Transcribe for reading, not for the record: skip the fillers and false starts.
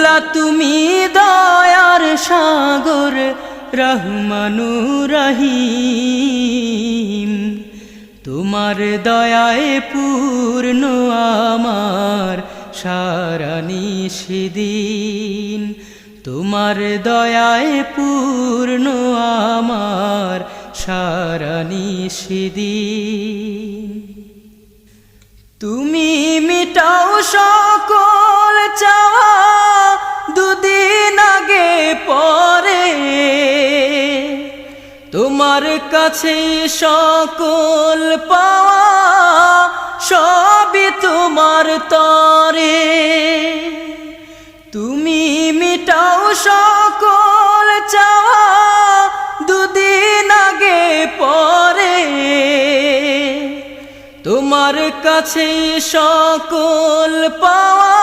মৌলা তুমি দয়ার সাগর রহমানুর রহিম, তোমার দয়ায় পূর্ণ আমার সারা নিশিদিন, তোমার দয়ায় পূর্ণ আমার সারা নিশিদিন। তুমি মিটাও সকল চাওয়া দুদিন আগে পরে, তোমার কাছে সকল পাওয়া সবই তোমার তরে। তুমি মিটাও সকল চাওয়া দুদিন আগে পরে, তোমার কাছে সকল পাওয়া